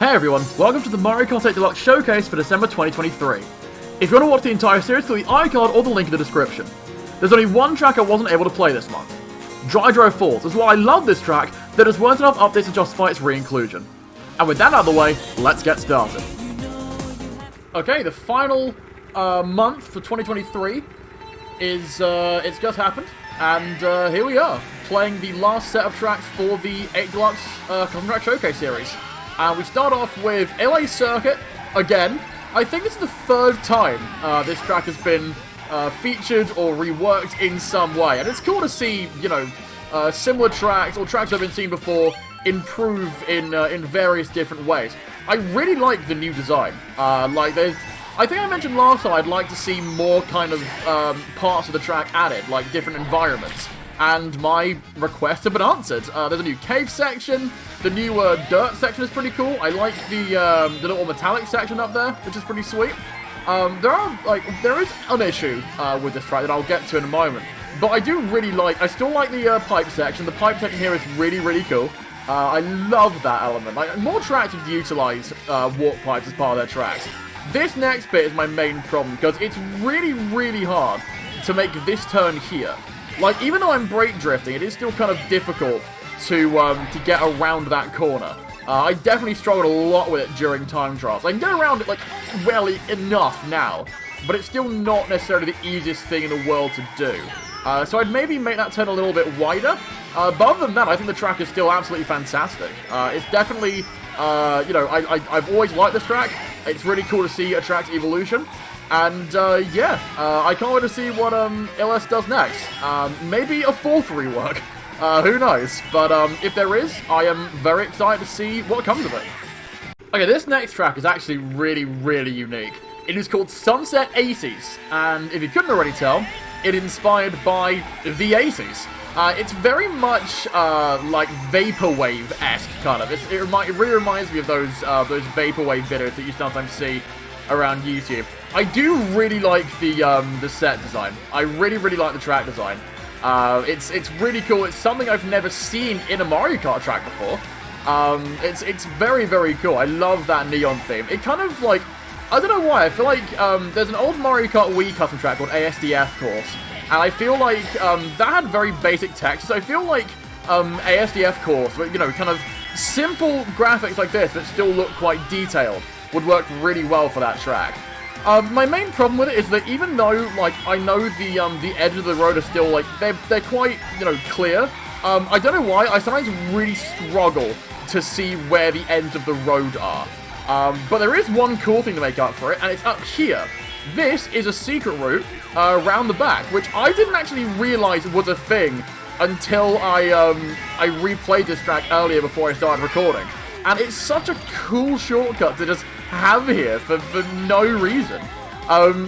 Hey everyone, welcome to the Mario Kart 8 Deluxe Showcase for December 2023. If you want to watch the entire series, click the iCard or the link in the description. There's only one track I wasn't able to play this month. Dry Dry Falls is why I love this track, there just weren't enough updates to justify its re-inclusion. And with that out of the way, let's get started. Okay, the final month for 2023 is, it's just happened, and here we are, playing the last set of tracks for the 8 Deluxe Custom Track Showcase series. We start off with Ilay Circuit, again. I think it's the third time this track has been featured or reworked in some way. And it's cool to see, you know, similar tracks, or tracks I've been seen before, improve in various different ways. I really like the new design. I think I mentioned last time I'd like to see more kind of parts of the track added, like different environments. And my requests have been answered. There's a new cave section. The new dirt section is pretty cool. I like the little metallic section up there, which is pretty sweet. There is an issue with this track that I'll get to in a moment. But I do really like, I still like the pipe section. The pipe section here is really, really cool. I love that element. Like, more tracks would utilize warp pipes as part of their tracks. This next bit is my main problem, because it's really, really hard to make this turn here. Like, even though I'm brake drifting, it is still kind of difficult to get around that corner. I definitely struggled a lot with it during time trials. I can get around it, like, well enough now, but it's still not necessarily the easiest thing in the world to do. So I'd maybe make that turn a little bit wider. But other than that, I think the track is still absolutely fantastic. It's definitely, you know, I've always liked this track. It's really cool to see a track's evolution. And, I can't wait to see what, IlayasTer does next. Maybe a fourth rework. Who knows? But, if there is, I am very excited to see what comes of it. Okay, this next track is actually really, really unique. It is called Sunset 80s, and if you couldn't already tell, it is inspired by the 80s. It's very much, like, Vaporwave-esque, kind of. It really reminds me of those Vaporwave videos that you sometimes see around YouTube. I do really like the set design. I really, really like the track design. It's really cool. It's something I've never seen in a Mario Kart track before. It's very, very cool. I love that neon theme. It kind of, like, I don't know why, I feel like, there's an old Mario Kart Wii custom track called ASDF Course, and I feel like, that had very basic textures. I feel like, ASDF Course, you know, kind of simple graphics like this that still look quite detailed would work really well for that track. My main problem with it is that even though, like, I know the edge of the road are still, like, they're quite, you know, clear, I don't know why, I sometimes really struggle to see where the ends of the road are. But there is one cool thing to make up for it, and it's up here. This is a secret route around the back, which I didn't actually realize was a thing until I replayed this track earlier before I started recording. And it's such a cool shortcut to just have here for no reason.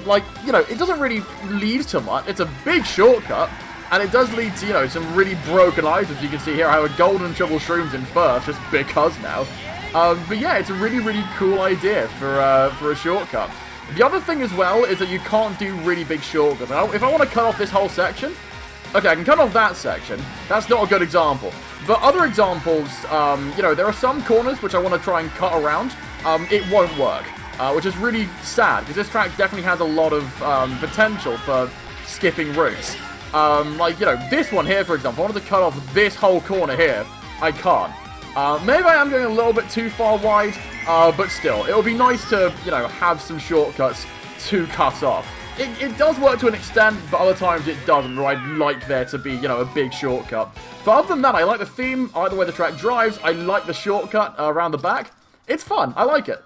Like, you know, it doesn't really lead to much. It's a big shortcut, and it does lead to, you know, some really broken items. You can see here I have a golden triple shrooms in first, just because now. But yeah, it's a really, really cool idea for a shortcut. The other thing as well is that you can't do really big shortcuts. Now, if I want to cut off this whole section, okay, I can cut off that section. That's not a good example. But other examples, you know, there are some corners which I want to try and cut around. It won't work, which is really sad, because this track definitely has a lot of potential for skipping routes. Like, you know, this one here, for example, I wanted to cut off this whole corner here. I can't. Maybe I am going a little bit too far wide, but still, it would be nice to, you know, have some shortcuts to cut off. It does work to an extent, but other times it doesn't, where I'd like there to be, you know, a big shortcut. But other than that, I like the theme, I like the way the track drives, I like the shortcut around the back. It's fun, I like it.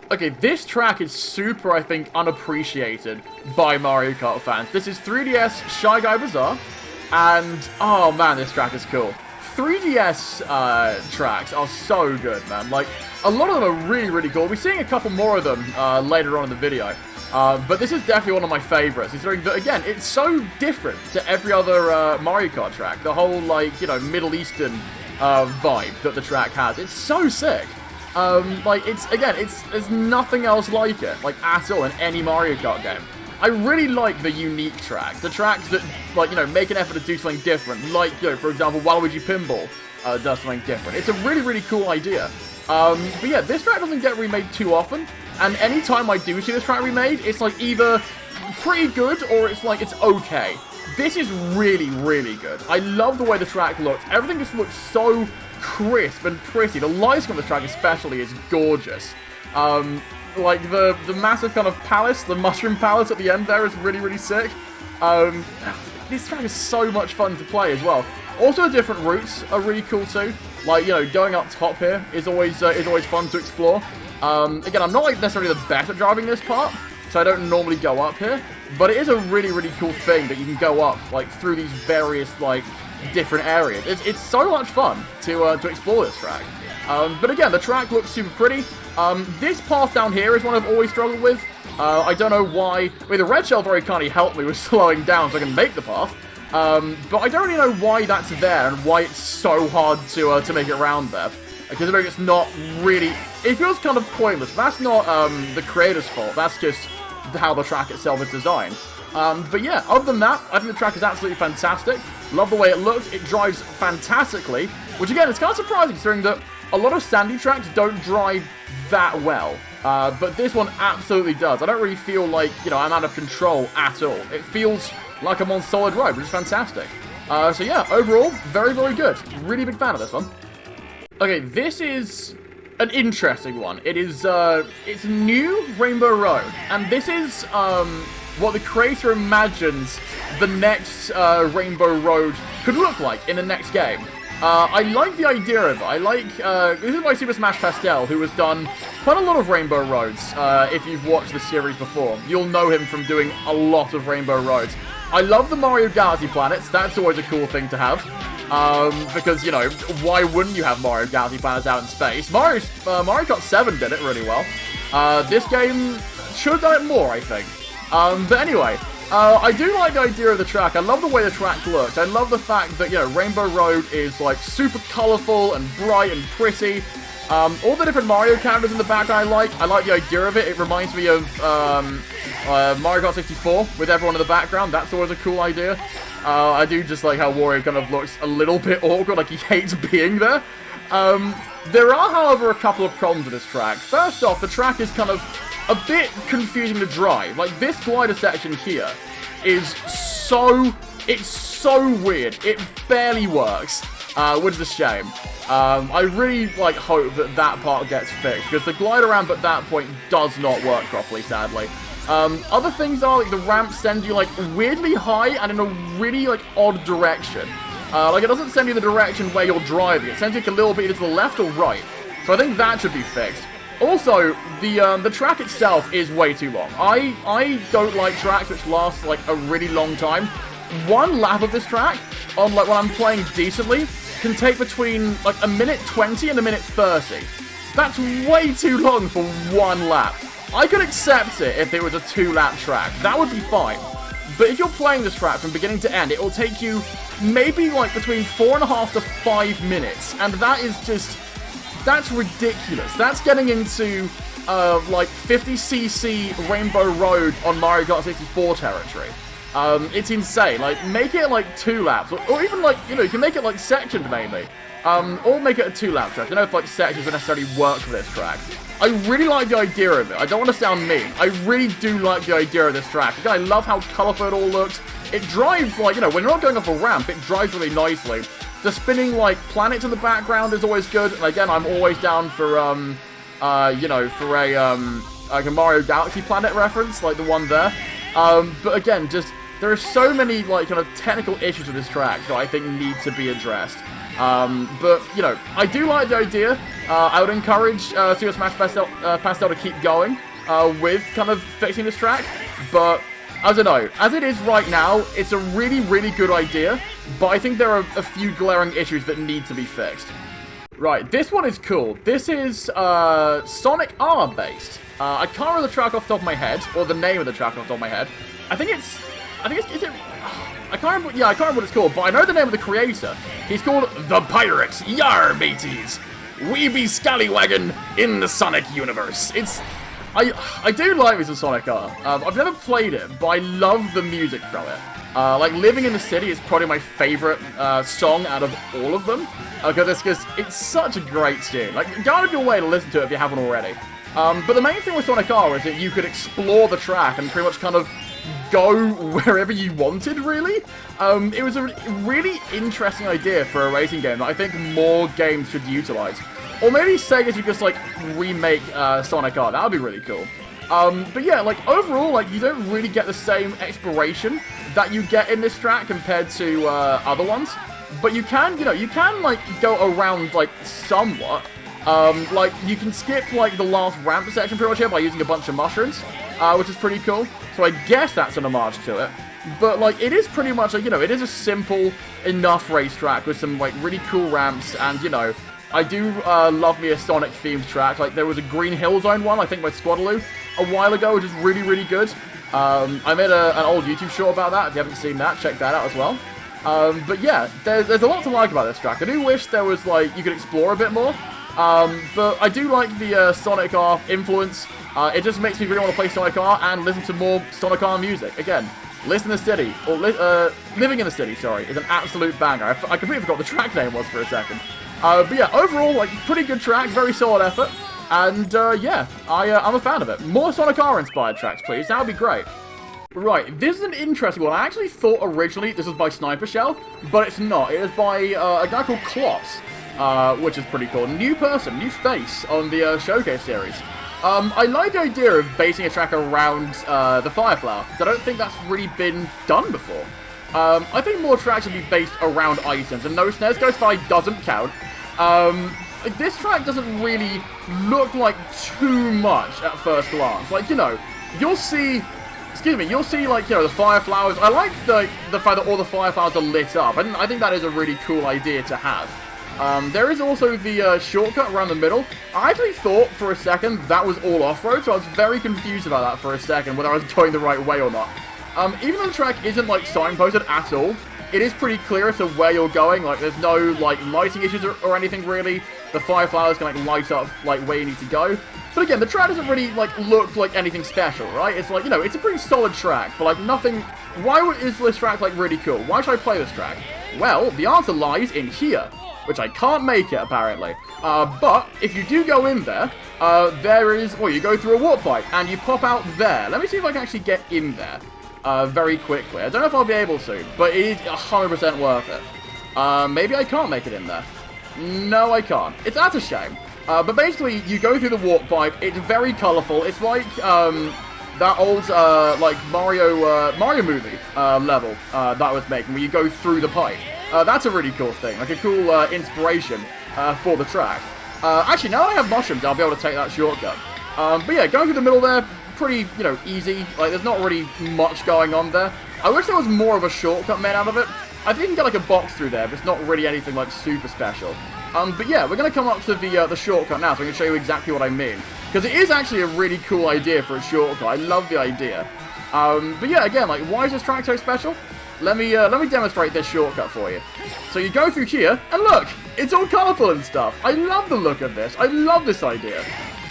Okay, this track is super, I think, unappreciated by Mario Kart fans. This is 3DS Shy Guy Bazaar, and, oh man, this track is cool. 3DS tracks are so good, man. Like, a lot of them are really, really cool. We'll be seeing a couple more of them later on in the video. But this is definitely one of my favorites, considering that, again, it's so different to every other Mario Kart track. The whole, like, you know, Middle Eastern vibe that the track has. It's so sick. Like, there's nothing else like it, like, at all in any Mario Kart game. I really like the unique tracks, the tracks that, like, you know, make an effort to do something different, like, you know, for example, Waluigi Pinball does something different. It's a really, really cool idea. But yeah, this track doesn't get remade too often, and anytime I do see this track remade, it's like either pretty good or it's like it's okay. This is really, really good. I love the way the track looks. Everything just looks so crisp and pretty. The lighting on the track especially is gorgeous. Like the massive kind of palace, the mushroom palace at the end there is really, really sick. This track is so much fun to play as well. Also, the different routes are really cool too. Like, you know, going up top here is always fun to explore. Again, I'm not like necessarily the best at driving this part, so I don't normally go up here. But it is a really, really cool thing that you can go up like through these various like different areas. It's so much fun to explore this track. But again, the track looks super pretty. This path down here is one I've always struggled with. I don't know why. I mean, the red shell very kindly helped me with slowing down so I can make the path. But I don't really know why that's there and why it's so hard to make it around there. Considering it's not really... It feels kind of pointless. That's not the creator's fault. That's just how the track itself is designed. But yeah, other than that, I think the track is absolutely fantastic. Love the way it looks. It drives fantastically. Which again, it's kind of surprising considering that a lot of sandy tracks don't drive that well. But this one absolutely does. I don't really feel like, you know, I'm out of control at all. It feels like I'm on solid road, which is fantastic. So yeah, overall, very, very good. Really big fan of this one. Okay, this is an interesting one. It is, it's new Rainbow Road. And this is, what the creator imagines the next, Rainbow Road could look like in the next game. I like the idea of it. I like, this is by supersmashpastel, who has done quite a lot of Rainbow Roads. If you've watched the series before, you'll know him from doing a lot of Rainbow Roads. I love the Mario Galaxy planets. That's always a cool thing to have. Because, you know, why wouldn't you have Mario Galaxy planets out in space? Mario Kart 7 did it really well. This game should have done it more, I think. But anyway, I do like the idea of the track. I love the way the track looks. I love the fact that, you know, Rainbow Road is, like, super colourful and bright and pretty. All the different Mario characters in the background I like the idea of it. It reminds me of Mario Kart 64 with everyone in the background. That's always a cool idea. I do just like how Wario kind of looks a little bit awkward, like he hates being there. There are, however, a couple of problems with this track. First off, the track is kind of a bit confusing to drive. Like, this glider section here is so... It's so weird. It barely works, which is a shame. I really, like, hope that that part gets fixed, because the glider ramp at that point does not work properly, sadly. Other things are, like, the ramps send you, like, weirdly high and in a really, like, odd direction. Like, it doesn't send you the direction where you're driving. It sends you, like, a little bit either to the left or right. So I think that should be fixed. Also, the track itself is way too long. I don't like tracks which last, like, a really long time. One lap of this track, on, like, when I'm playing decently, can take between, like, a minute 20 and a minute 30. That's way too long for one lap. I could accept it if it was a 2-lap track. That would be fine. But if you're playing this track from beginning to end, it will take you maybe, like, between 4.5 to 5 minutes. And that is just... That's ridiculous. That's getting into, like, 50cc Rainbow Road on Mario Kart 64 territory. It's insane. Like, make it, like, 2 laps. Or even, like, you know, you can make it, like, sectioned, maybe. Or make it a 2-lap track. I don't know if, like, sections would necessarily work for this track. I really like the idea of it. I don't want to sound mean. I really do like the idea of this track. Again, I love how colourful it all looks. It drives, like, you know, when you're not going off a ramp, it drives really nicely. The spinning, like, planets in the background is always good. And again, I'm always down for, you know, for like a Mario Galaxy planet reference, like the one there. But again, just, there are so many, like, kind of technical issues with this track that I think need to be addressed. But, you know, I do like the idea. I would encourage supersmashpastel to keep going with kind of fixing this track. But, I don't know. As it is right now, it's a really, really good idea. But I think there are a few glaring issues that need to be fixed. Right, this one is cool. This is Sonic R based. I can't remember the track off the top of my head, or the name of the track off the top of my head. I think it's, is it... I can't remember, yeah, I can't remember what it's called, but I know the name of the creator. He's called The Pirates. Yar, mateys. We be scallywaggin' in the Sonic universe. It's... I do like this Sonic R. I've never played it, but I love the music from it. Like, Living in the City is probably my favorite song out of all of them. Because it's such a great tune. Like, go out of your way to listen to it if you haven't already. But the main thing with Sonic R is that you could explore the track and pretty much kind of go wherever you wanted, really. It was a really interesting idea for a racing game that I think more games should utilize. Or maybe Sega should just, like, remake Sonic R. That would be really cool. But yeah, like, overall, like, you don't really get the same exploration that you get in this track compared to other ones. But you can, like, go around, like, somewhat. Like, you can skip, like, the last ramp section pretty much here by using a bunch of mushrooms, which is pretty cool. So I guess that's an homage to it. But, like, it is pretty much, like, it is a simple enough racetrack with some, like, really cool ramps. And, I do love me a Sonic-themed track. Like, there was a Green Hill Zone one, I think, by Squadaloo a while ago, which is really, really good. I made an old YouTube short about that. If you haven't seen that, check that out as well. But yeah, there's a lot to like about this track. I do wish there was, like, you could explore a bit more. But I do like the Sonic R influence. It just makes me really want to play Sonic R and listen to more Sonic R music. Again, Listen in the City, or Living in the City, sorry, is an absolute banger. I completely forgot what the track name was for a second. But yeah, overall, like, pretty good track, very solid effort. And yeah, I'm a fan of it. More Sonic R inspired tracks, please. That would be great. Right, this is an interesting one. I actually thought originally this was by Sniper Shell, but it's not. It is by a guy called Kkopps, which is pretty cool. New person, new face on the Showcase series. I like the idea of basing a track around the Fireflower, because I don't think that's really been done before. I think more tracks should be based around items, and no, SNES Ghost Valley doesn't count. This track doesn't really look like too much at first glance. Like, you'll see... you'll see, like, the Fireflowers. I like the fact that all the Fireflowers are lit up. I think that is a really cool idea to have. There is also the shortcut around the middle. I actually thought for a second that was all off-road, so I was very confused about that for a second, whether I was going the right way or not. Even though the track isn't, like, signposted at all, it is pretty clear as to where you're going. Like, there's no, like, lighting issues or anything, really. The Fireflowers can, like, light up, like, where you need to go. But again, the track doesn't really, like, look like anything special, right? It's like, it's a pretty solid track, but, like, nothing... Why is this track, like, really cool? Why should I play this track? Well, the answer lies in here, which I can't make it, apparently. But if you do go in there, there is... Well, you go through a warp pipe, and you pop out there. Let me see if I can actually get in there very quickly. I don't know if I'll be able to, but it is 100% worth it. Maybe I can't make it in there. No, I can't. That's a shame. But basically, you go through the warp pipe. It's very colourful. It's like that old like Mario movie level that I was making, where you go through the pipe. That's a really cool thing, like a cool inspiration for the track. Actually, now that I have mushrooms, I'll be able to take that shortcut. But yeah, going through the middle there, pretty, easy. Like, there's not really much going on there. I wish there was more of a shortcut made out of it. I think you can get, like, a box through there, but it's not really anything, like, super special. But yeah, we're going to come up to the shortcut now, so I can show you exactly what I mean. Because it is actually a really cool idea for a shortcut. I love the idea. But yeah, again, like, why is this track so special? Let me demonstrate this shortcut for you. So you go through here, and look! It's all colourful and stuff. I love the look of this. I love this idea.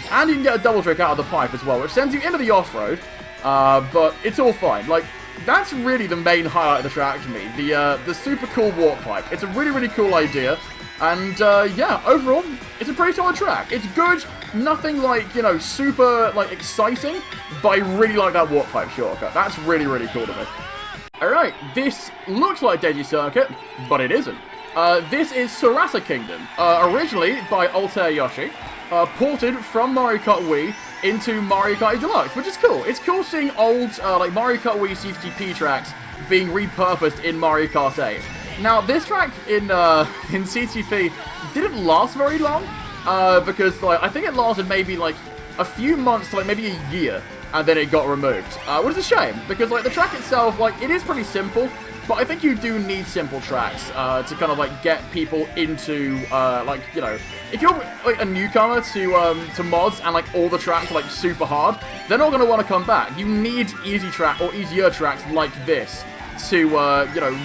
And you can get a double trick out of the pipe as well, which sends you into the off-road. But it's all fine. Like, that's really the main highlight of the track to me. The super cool warp pipe. It's a really, really cool idea. And, yeah, overall, it's a pretty solid track. It's good, nothing like, super, like, exciting, but I really like that warp pipe shortcut. That's really, really cool to me. Alright, this looks like Daisy Circuit, but it isn't. This is Sarasa Kingdom, originally by AltairYoshi, ported from Mario Kart Wii into Mario Kart Deluxe, which is cool. It's cool seeing old, like, Mario Kart Wii CTP tracks being repurposed in Mario Kart 8. Now, this track in CTP didn't last very long, because, like, I think it lasted maybe, like, a few months to, like, maybe a year, and then it got removed. Which is a shame, because, like, the track itself, like, it is pretty simple, but I think you do need simple tracks to kind of, like, get people into, like, if you're, like, a newcomer to mods and, like, all the tracks are, like, super hard, they're not going to want to come back. You need easy track or easier tracks like this to,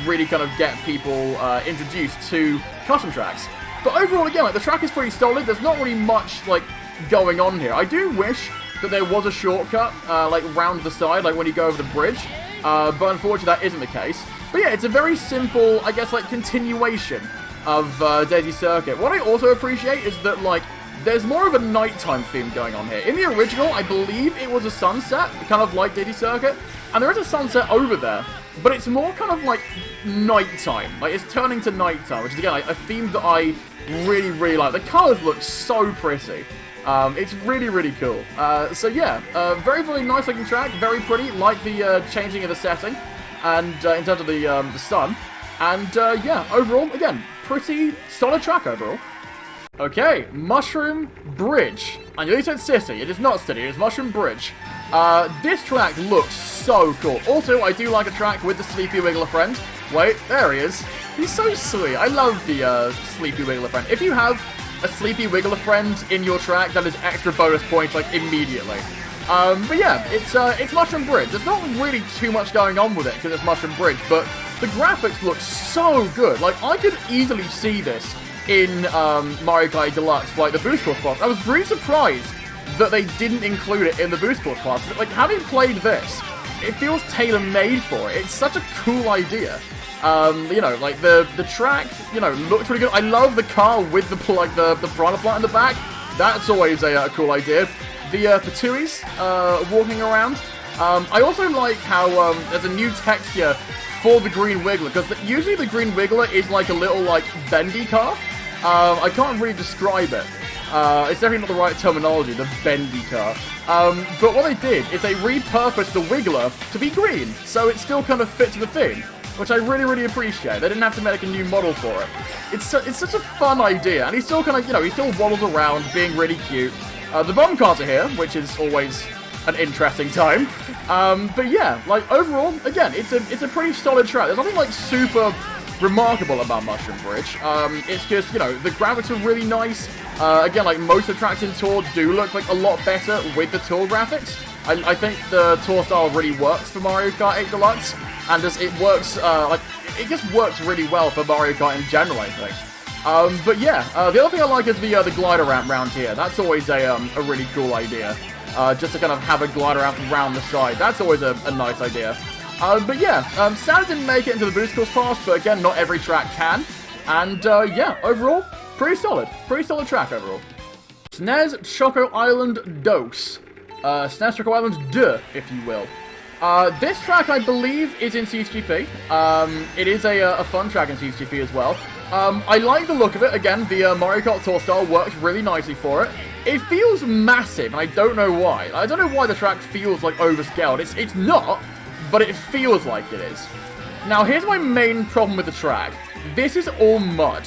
really kind of get people introduced to custom tracks. But overall, again, like, the track is pretty solid. There's not really much, like, going on here. I do wish that there was a shortcut, like, round the side, like, when you go over the bridge. but unfortunately that isn't the case. But yeah, it's a very simple, I guess, like, continuation of Daisy Circuit. What I also appreciate is that, like, there's more of a nighttime theme going on here. In the original, I believe it was a sunset, kind of like Daisy Circuit, and there is a sunset over there, but it's more kind of like nighttime. Like, it's turning to nighttime, which is, again, like, a theme that I really, really like. The colors look so pretty. It's really, really cool. So yeah, very, very nice looking track, very pretty, like the changing of the setting, and in terms of the sun. And yeah, overall, again, pretty solid track overall. Okay, Mushroom Bridge. And you said City. It is not City, it is Mushroom Bridge. This track looks so cool. Also, I do like a track with the Sleepy Wiggler friend. Wait, there he is. He's so sweet. I love the Sleepy Wiggler friend. If you have a Sleepy Wiggler friend in your track, that is extra bonus points, like, immediately. But yeah, it's Mushroom Bridge. There's not really too much going on with it, because it's Mushroom Bridge, but the graphics look so good. Like, I could easily see this in Mario Kart Deluxe, like the Boost Course class. I was really surprised that they didn't include it in the Boost Course class. Like, having played this, it feels tailor-made for it. It's such a cool idea. You know, like, the track, you know, looks really good. I love the car with the, like, the piranha plant in the back. That's always a cool idea. The Patuis walking around. I also like how there's a new texture for the Green Wiggler, because usually the Green Wiggler is like a little, like, bendy car. I can't really describe it. It's definitely not the right terminology, the bendy car. But what they did is they repurposed the Wiggler to be green, so it still kind of fits the theme, which I really, really appreciate. They didn't have to make a new model for it. It's such a fun idea, and he still kind of, you know, he still waddles around, being really cute. The bomb cars are here, which is always an interesting time. But yeah, like, overall, again, it's a pretty solid track. There's nothing, like, super remarkable about Mushroom Bridge. It's just, you know, the graphics are really nice. Again, like, most of the tracks in Tour do look, like, a lot better with the Tour graphics. I think the Tour style really works for Mario Kart 8 Deluxe, and just, it works, like, it just works really well for Mario Kart in general, I think. But yeah, the other thing I like is the glider ramp round here. That's always a really cool idea. Just to kind of have a glider ramp around the side. That's always a nice idea. But yeah, sad it didn't make it into the Boost Course pass, but again, not every track can. And yeah, overall, pretty solid. Pretty solid track overall. SNES Choco Island Dose. SNES Choco Island Duh, if you will. This track, I believe, is in CCGP. It is a fun track in CCGP as well. I like the look of it. Again, the Mario Kart Tour style works really nicely for it. It feels massive, and I don't know why. I don't know why the track feels, like, overscaled. It's not, but it feels like it is. Now, here's my main problem with the track. This is all mud,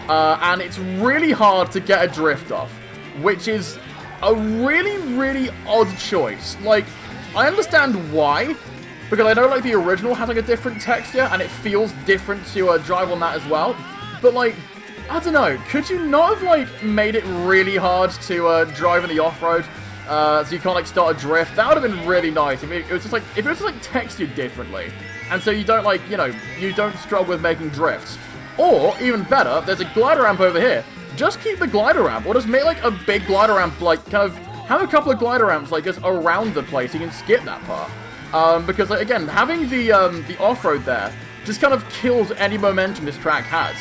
and it's really hard to get a drift off, which is a really, really odd choice. Like, I understand why, because I know, like, the original has, like, a different texture, and it feels different to drive on that as well. But, like, I don't know, could you not have, like, made it really hard to drive in the off-road, so you can't, like, start a drift? That would have been really nice if it was just, like, textured differently, and so you don't, like, you know, you don't struggle with making drifts. Or, even better, there's a glider ramp over here. Just keep the glider ramp, or just make, like, a big glider ramp, like, kind of, have a couple of glider ramps, like, just around the place, you can skip that part. Because, like, again, having the off-road there just kind of kills any momentum this track has.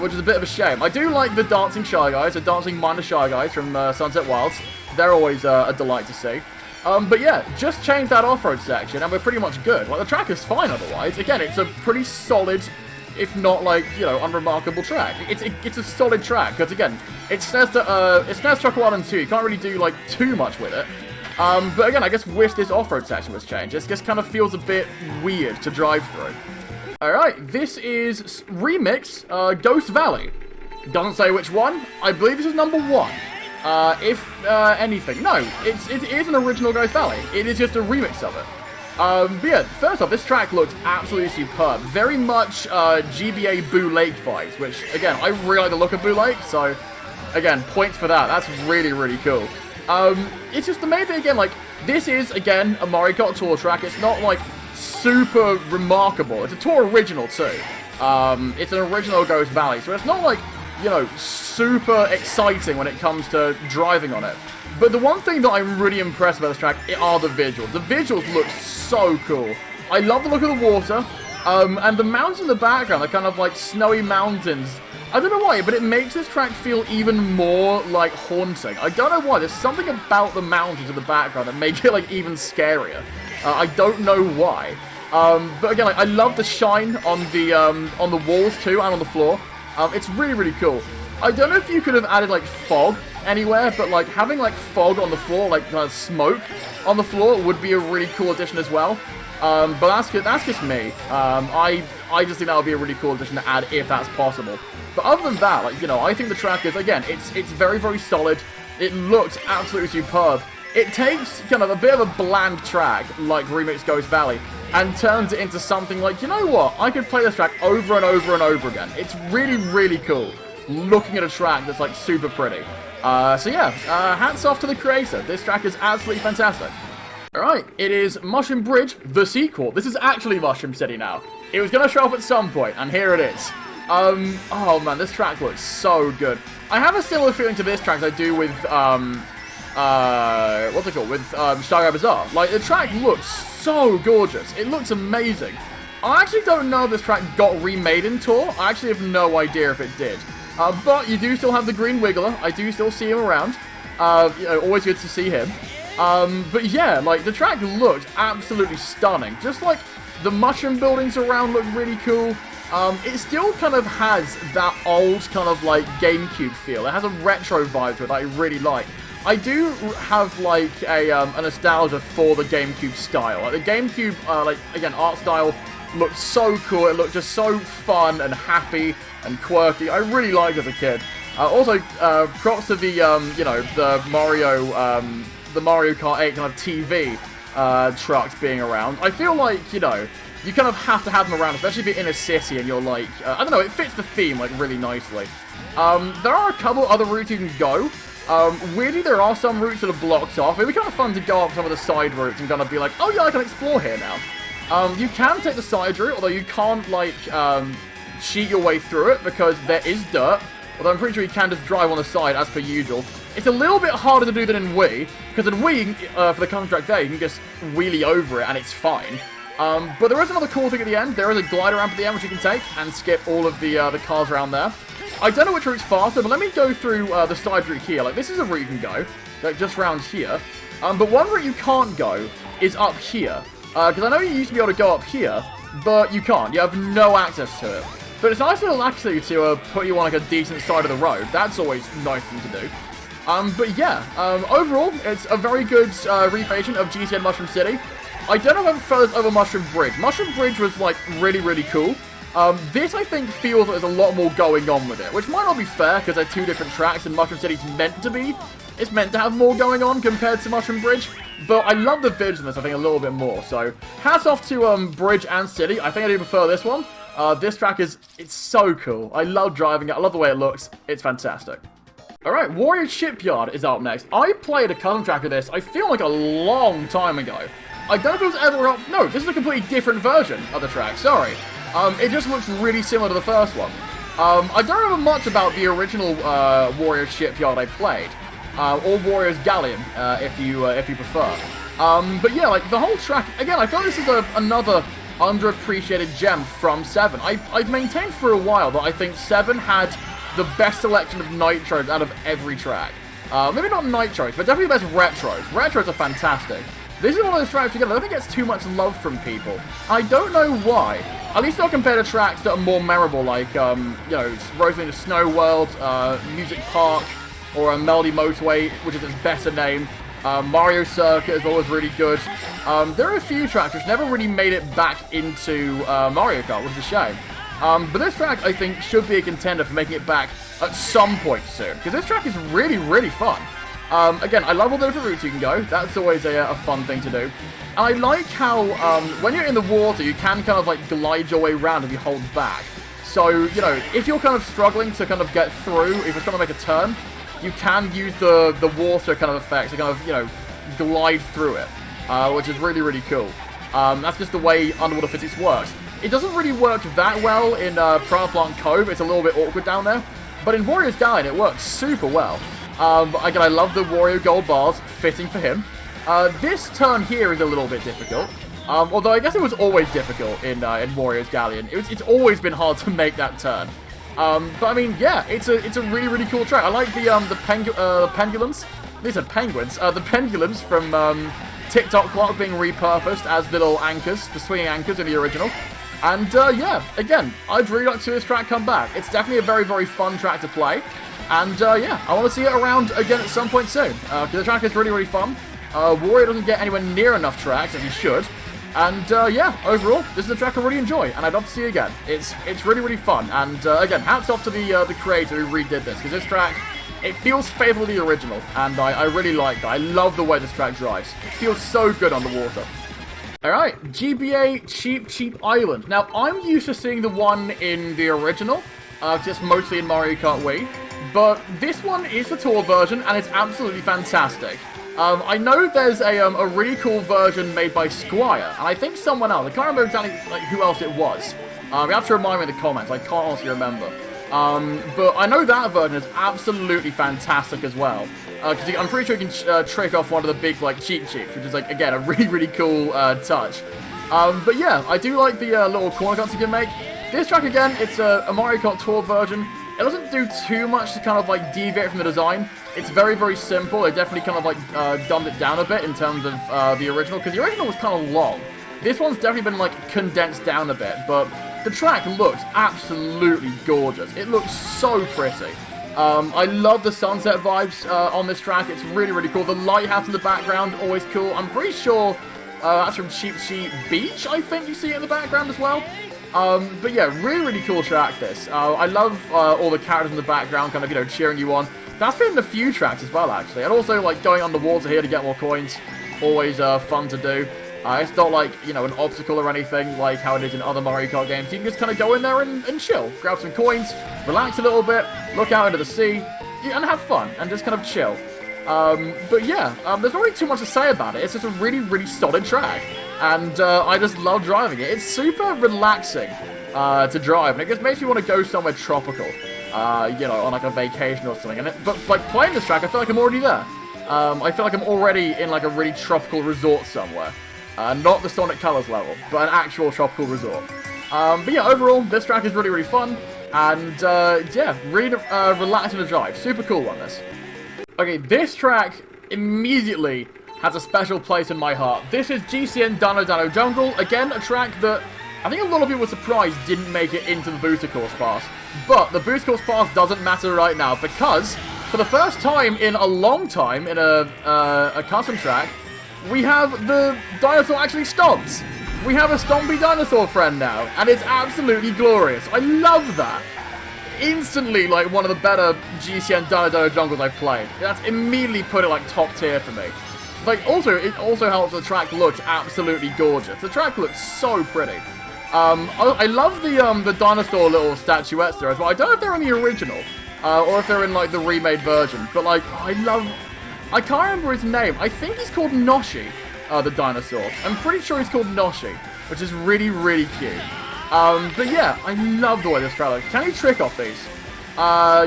Which is a bit of a shame. I do like the dancing Shy Guys, the dancing minor Shy Guys from Sunset Wilds. They're always a delight to see. But yeah, just change that off-road section and we're pretty much good. Like, the track is fine otherwise. Again, it's a pretty solid, if not, like, you know, unremarkable track. It's a solid track, because again, it's SNES Choco Island 2. You can't really do, like, too much with it. But again, I just wish this off-road section was changed. It just kind of feels a bit weird to drive through. Alright, this is Remix Ghost Valley. Doesn't say which one. I believe this is number 1. If anything. No, it is an original Ghost Valley. It is just a remix of it. But yeah, first off, this track looks absolutely superb. Very much GBA Boo Lake vibes, which, again, I really like the look of Boo Lake, so, again, points for that. That's really, really cool. It's just the main thing, again, like, this is, again, a Mario Kart Tour track. It's not, like, super remarkable. It's a Tour original, too. It's an original Ghost Valley, so it's not, like, you know, super exciting when it comes to driving on it. But the one thing that I'm really impressed about this track are the visuals. The visuals look so cool. I love the look of the water. And the mountains in the background are kind of like snowy mountains. I don't know why, but it makes this track feel even more, like, haunting. I don't know why. There's something about the mountains in the background that makes it, like, even scarier. I don't know why. But again, like, I love the shine on the walls, too, and on the floor. It's really, really cool. I don't know if you could have added, like, fog anywhere, but, like, having, like, fog on the floor, like, kind of smoke on the floor would be a really cool addition as well. But that's just me. I just think that would be a really cool addition to add if that's possible. But other than that, like, you know, I think the track is, again, it's very, very solid. It looks absolutely superb. It takes kind of a bit of a bland track, like RMX Ghost Valley, and turns it into something like, you know what, I could play this track over and over and over again. It's really, really cool looking at a track that's, like, super pretty. So yeah, hats off to the creator. This track is absolutely fantastic. Alright, it is Mushroom Bridge, the sequel. This is actually Mushroom City now. It was going to show up at some point, and here it is. Oh man, this track looks so good. I have a similar feeling to this track as I do with, what's it called? With, Shy Guy Bazaar. Like, the track looks so gorgeous. It looks amazing. I actually don't know if this track got remade in Tour. I actually have no idea if it did. But you do still have the Green Wiggler. I do still see him around. You know, always good to see him. But yeah, like, the track looks absolutely stunning. Just like the mushroom buildings around look really cool. It still kind of has that old kind of like GameCube feel. It has a retro vibe to it that I really like. I do have like a nostalgia for the GameCube style. Like the GameCube, like again, art style looked so cool. It looked just so fun and happy and quirky. I really liked it as a kid. Also, props to the you know, the Mario Kart 8 kind of TV trucks being around. I feel like, you know, you kind of have to have them around, especially if you're in a city and you're like, I don't know, it fits the theme like really nicely. There are a couple other routes you can go. Weirdly, there are some routes that are blocked off. It'd be kind of fun to go up some of the side routes and kind of be like, oh yeah, I can explore here now. You can take the side route, although you can't like cheat your way through it because there is dirt. Although I'm pretty sure you can just drive on the side as per usual. It's a little bit harder to do than in Wii, because in Wii, for the contract there, you can just wheelie over it and it's fine. But there is another cool thing at the end. There is a glider ramp at the end which you can take and skip all of the cars around there. I don't know which route's faster, but let me go through the side route here. Like, this is a route you can go, like just round here. But one route you can't go is up here. Because I know you used to be able to go up here, but you can't. You have no access to it. But it's nice little actually to put you on like a decent side of the road. That's always a nice thing to do. But yeah, overall, it's a very good recreation of GCN Mushroom City. I don't know if I prefer this over Mushroom Bridge. Mushroom Bridge was like really, really cool. This, I think, feels like there's a lot more going on with it, which might not be fair because they're two different tracks and Mushroom City's meant to be. It's meant to have more going on compared to Mushroom Bridge, but I love the vids in this, I think, a little bit more. So, hats off to Bridge and City. I think I do prefer this one. This track it's so cool. I love driving it. I love the way it looks. It's fantastic. Alright, Wario Shipyard is up next. I played a custom track of this, I feel like a long time ago. I don't know if it was ever up... No, this is a completely different version of the track, sorry. It just looks really similar to the first one. I don't remember much about the original Wario Shipyard I played. Or Wario's Galleon, if you prefer. But yeah, like, the whole track... Again, I feel like this is another underappreciated gem from 7. I've maintained for a while that I think 7 had the best selection of nitros out of every track. Maybe not nitros, but definitely the best retros. Retros are fantastic. This is one of those tracks, again, I don't think it gets too much love from people. I don't know why. At least not compared to tracks that are more memorable, like, you know, Rosalina Snow World, Music Park, or Melody Motorway, which is its better name. Mario Circuit is always really good. There are a few tracks which never really made it back into Mario Kart, which is a shame. But this track, I think, should be a contender for making it back at some point soon, because this track is really, really fun. Again, I love all the different routes you can go. That's always a fun thing to do. And I like how, when you're in the water, you can kind of, like, glide your way around if you hold back. So, you know, if you're kind of struggling to kind of get through, if you're trying to make a turn, you can use the water kind of effect to kind of, you know, glide through it, which is really, really cool. That's just the way underwater physics works. It doesn't really work that well in Piranha Plant Cove. It's a little bit awkward down there. But in Wario's Galleon, it works super well. Again, I love the Wario gold bars, fitting for him. This turn here is a little bit difficult. Although I guess it was always difficult in Wario's Galleon. It's always been hard to make that turn. But I mean, yeah, it's a really, really cool track. I like the pendulums. These are penguins. The pendulums from TikTok Clock being repurposed as little anchors, the swinging anchors in the original. And yeah, again, I'd really like to see this track come back. It's definitely a very, very fun track to play. And yeah, I want to see it around again at some point soon. Because the track is really, really fun. Wario doesn't get anywhere near enough tracks, as he should. And yeah, overall, this is a track I really enjoy, and I'd love to see it again. It's really, really fun. And again, hats off to the creator who redid this, because this track, it feels faithful to the original, and I really like that. I love the way this track drives. It feels so good on the water. Alright, GBA Cheep Cheep Island. Now, I'm used to seeing the one in the original, just mostly in Mario Kart Wii, but this one is the tour version, and it's absolutely fantastic. I know there's a really cool version made by Squire, and I think someone else. I can't remember exactly like, who else it was. You have to remind me in the comments. I can't honestly remember. But I know that version is absolutely fantastic as well. Because I'm pretty sure you can trick off one of the big, like, Cheep Cheeps, which is, like, again, a really, really cool touch. But yeah, I do like the little corner cuts you can make. This track, again, it's a Mario Kart Tour version. It doesn't do too much to kind of, like, deviate from the design. It's very, very simple. They definitely kind of, like, dumbed it down a bit in terms of the original, because the original was kind of long. This one's definitely been, like, condensed down a bit, but the track looks absolutely gorgeous. It looks so pretty. I love the sunset vibes on this track. It's really, really cool. The lighthouse in the background, always cool. I'm pretty sure that's from Cheep Cheep Beach, I think you see it in the background as well. But yeah, really, really cool track, this. I love all the characters in the background kind of, you know, cheering you on. That's been in a few tracks as well, actually. And also, like, going underwater here to get more coins. Always fun to do. It's not like, you know, an obstacle or anything like how it is in other Mario Kart games. You can just kind of go in there and chill. Grab some coins, relax a little bit, look out into the sea, and have fun, and just kind of chill. But yeah, there's not really too much to say about it. It's just a really, really solid track. And I just love driving it. It's super relaxing to drive, and it just makes me want to go somewhere tropical. You know, on like a vacation or something. But like playing this track, I feel like I'm already there. I feel like I'm already in like a really tropical resort somewhere. Not the Sonic Colors level, but an actual tropical resort. But yeah, overall, this track is really, really fun. And yeah, really relaxing to drive. Super cool one, this. Okay, this track immediately has a special place in my heart. This is GCN Dino Jungle. Again, a track that I think a lot of people were surprised didn't make it into the Booster Course Pass. But the Booster Course Pass doesn't matter right now, because for the first time in a long time in a custom track, we have the dinosaur actually stomps. We have a stompy dinosaur friend now, and it's absolutely glorious. I love that. Instantly, like, one of the better GCN Dino Jungles I've played. That's immediately put it, like, top tier for me. Like, also, it also helps the track look absolutely gorgeous. The track looks so pretty. I love the dinosaur little statuettes there as well. I don't know if they're in the original, or if they're in, like, the remade version, but, like, I can't remember his name. I think he's called Noshi, the dinosaur. I'm pretty sure he's called Noshi, which is really, really cute. But yeah, I love the way this track looks. Can you trick off these?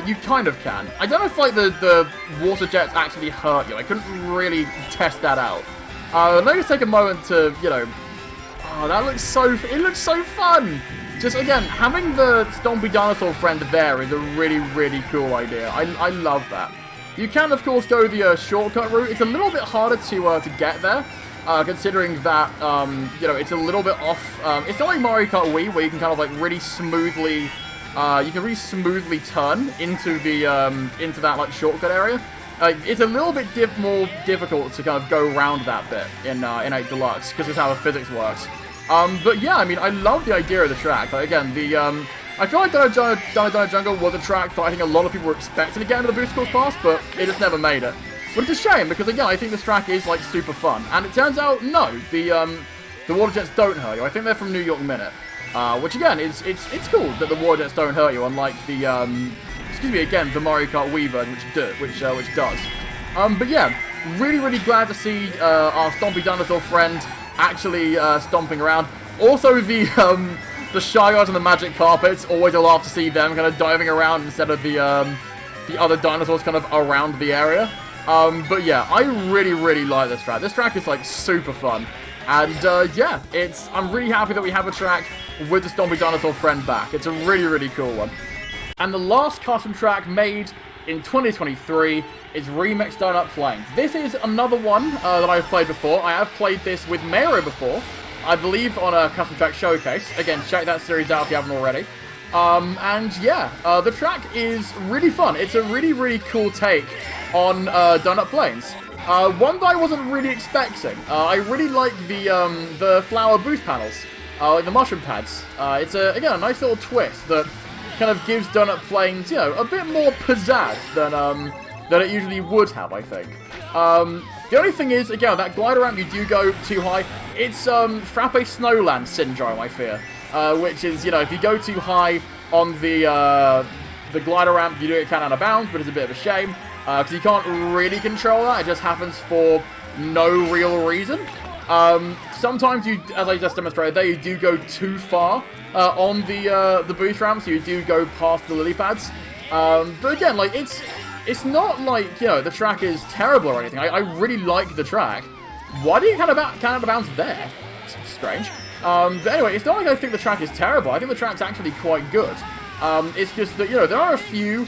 You kind of can. I don't know if, like, the water jets actually hurt you. I couldn't really test that out. Let me just take a moment to, you know... Oh, that looks so... It looks so fun! Just, again, having the Stompy Dinosaur friend there is a really, really cool idea. I love that. You can, of course, go the shortcut route. It's a little bit harder to get there, considering that, you know, it's a little bit off. It's not like Mario Kart Wii, where you can kind of, like, really smoothly, you can really smoothly turn into that, like, shortcut area. It's a little bit more difficult to kind of go around that bit in 8 Deluxe, because it's how the physics works. But yeah, I mean, I love the idea of the track. Like, again, I feel like Dino Jungle was a track that I think a lot of people were expecting to get into the Booster Course Pass, but it just never made it. But it's a shame, because again, I think this track is, like, super fun. And it turns out, no, the water jets don't hurt you. I think they're from New York Minute. Which again, it's cool that the water jets don't hurt you, unlike the, excuse me, again, the Mario Kart Wii version, which does. But yeah, really, really glad to see our Stompy Dinosaur friend actually stomping around. Also, the Shy Guys on the magic carpets, always a laugh to see them kind of diving around instead of the other dinosaurs kind of around the area. But yeah, I really, really like this track. This track is, like, super fun. And yeah, I'm really happy that we have a track with the Stompy Dinosaur friend back. It's a really, really cool one. And the last custom track made in 2023 is RMX Donut Plains. This is another one that I've played before. I have played this with Mario before, I believe on a custom track showcase. Again, check that series out if you haven't already. And yeah, the track is really fun. It's a really, really cool take on Donut Plains. One that I wasn't really expecting. I really like the flower boost panels, like the mushroom pads. It's again a nice little twist that kind of gives Donut Plains, you know, a bit more pizzazz than it usually would have, I think. The only thing is, again, that glider ramp, you do go too high. It's Frappe Snowland syndrome, I fear, which is, you know, if you go too high on the glider ramp, you do get kind of out of bounds, but it's a bit of a shame. Because you can't really control that, it just happens for no real reason. Sometimes you, as I just demonstrated there, you do go too far on the boost ramp, so you do go past the lily pads. But again, like, it's not like, you know, the track is terrible or anything. I really like the track. Why do you kind of out of bounds there? It's strange. But anyway, it's not like I think the track is terrible. I think the track's actually quite good. It's just that, you know, there are a few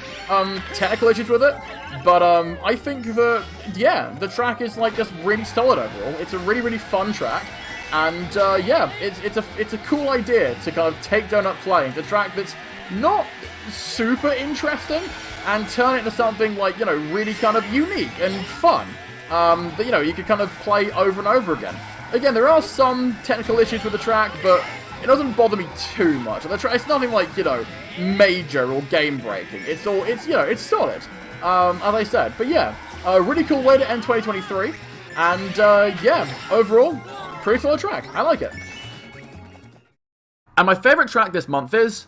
technical issues with it, but I think that, yeah, the track is, like, just really solid overall. It's a really, really fun track, and yeah, it's a cool idea to kind of take Donut Plains, a track that's not super interesting, and turn it into something, like, you know, really kind of unique and fun, that, you know, you could kind of play over and over again. Again, there are some technical issues with the track, but it doesn't bother me too much. It's nothing like, you know, major or game-breaking. It's you know, it's solid, as I said. But yeah, a really cool way to end 2023. And yeah, overall, pretty solid track. I like it. And my favorite track this month is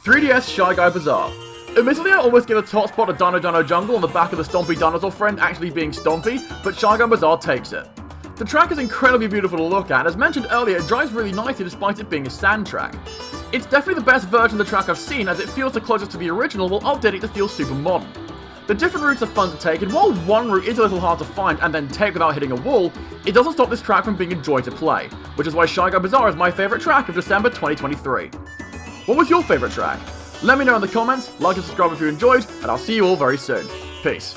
3DS Shy Guy Bazaar. Admittedly, I almost give a top spot to Dino Dino Jungle on the back of the Stompy Dinosaur friend actually being Stompy, but Shy Guy Bazaar takes it. The track is incredibly beautiful to look at, and as mentioned earlier, it drives really nicely despite it being a sand track. It's definitely the best version of the track I've seen, as it feels the closest to the original while updating to feel super modern. The different routes are fun to take, and while one route is a little hard to find and then take without hitting a wall, it doesn't stop this track from being a joy to play, which is why Shy Guy Bazaar is my favourite track of December 2023. What was your favourite track? Let me know in the comments, like and subscribe if you enjoyed, and I'll see you all very soon. Peace.